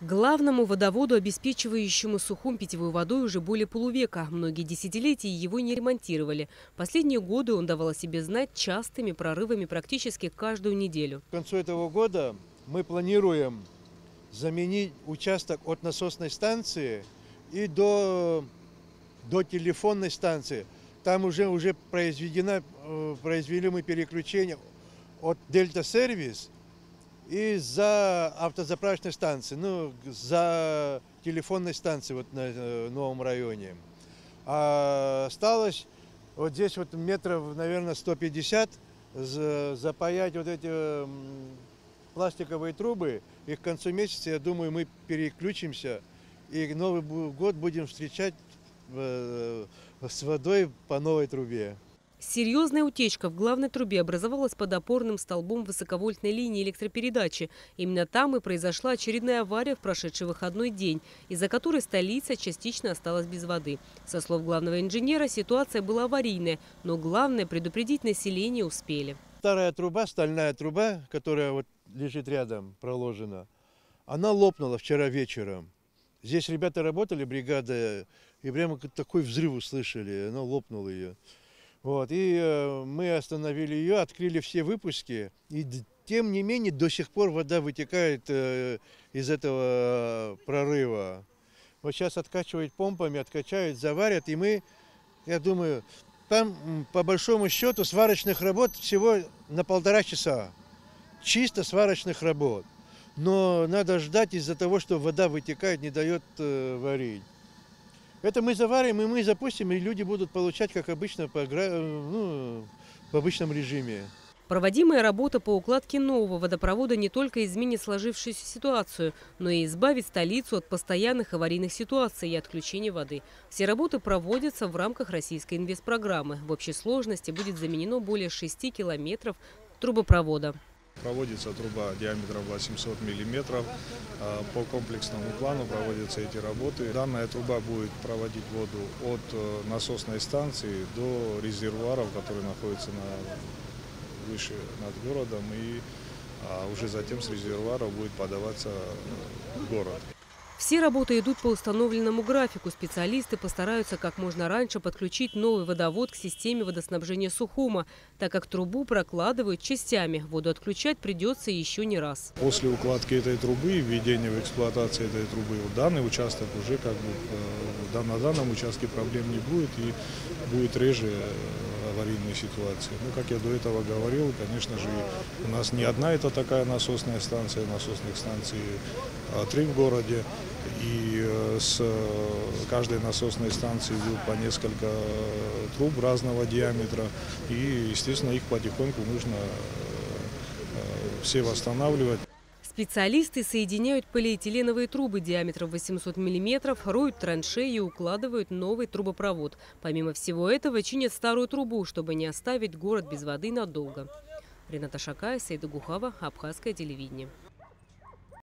Главному водоводу, обеспечивающему Сухум питьевой водой уже более полувека. Многие десятилетия его не ремонтировали. Последние годы он давал о себе знать частыми прорывами практически каждую неделю. К концу этого года мы планируем заменить участок от насосной станции и до телефонной станции. Там уже произвели мы переключение от Дельта Сервис и за автозаправочной станции, за телефонной станцией вот на новом районе. А осталось вот здесь вот метров, наверное, 150 запаять вот эти пластиковые трубы. И к концу месяца, я думаю, мы переключимся и Новый год будем встречать с водой по новой трубе. Серьезная утечка в главной трубе образовалась под опорным столбом высоковольтной линии электропередачи. Именно там и произошла очередная авария в прошедший выходной день, из-за которой столица частично осталась без воды. Со слов главного инженера, ситуация была аварийная, но главное – предупредить население успели. Старая труба, стальная труба, которая вот лежит рядом, проложена, она лопнула вчера вечером. Здесь ребята работали, бригада, и прямо такой взрыв услышали, она лопнула ее. Вот, и мы остановили ее, открыли все выпуски, и тем не менее до сих пор вода вытекает из этого прорыва. Вот сейчас откачивают помпами, откачают, заварят, и мы, я думаю, там по большому счету сварочных работ всего на 1,5 часа, чисто сварочных работ. Но надо ждать из-за того, что вода вытекает, не дает варить. Это мы заварим, и мы запустим, и люди будут получать, как обычно, в обычном режиме. Проводимая работа по укладке нового водопровода не только изменит сложившуюся ситуацию, но и избавит столицу от постоянных аварийных ситуаций и отключения воды. Все работы проводятся в рамках российской инвестпрограммы. В общей сложности будет заменено более 6 километров трубопровода. Проводится труба диаметром 800 мм. По комплексному плану проводятся эти работы. Данная труба будет проводить воду от насосной станции до резервуаров, которые находятся выше над городом. И уже затем с резервуаров будет подаваться в город. Все работы идут по установленному графику. Специалисты постараются как можно раньше подключить новый водовод к системе водоснабжения Сухума, так как трубу прокладывают частями. Воду отключать придется еще не раз. После укладки этой трубы и введения в эксплуатацию этой трубы, данный участок уже на данном участке проблем не будет и будет реже аварийной ситуации. Как я до этого говорил, конечно же, у нас не одна это такая насосная станция, насосных станций 3 в городе. И с каждой насосной станции идут по несколько труб разного диаметра. И, естественно, их потихоньку нужно все восстанавливать. Специалисты соединяют полиэтиленовые трубы диаметром 800 мм, роют траншеи и укладывают новый трубопровод. Помимо всего этого, чинят старую трубу, чтобы не оставить город без воды надолго. Рената Шакая, Саида Гухава, Абхазское телевидение.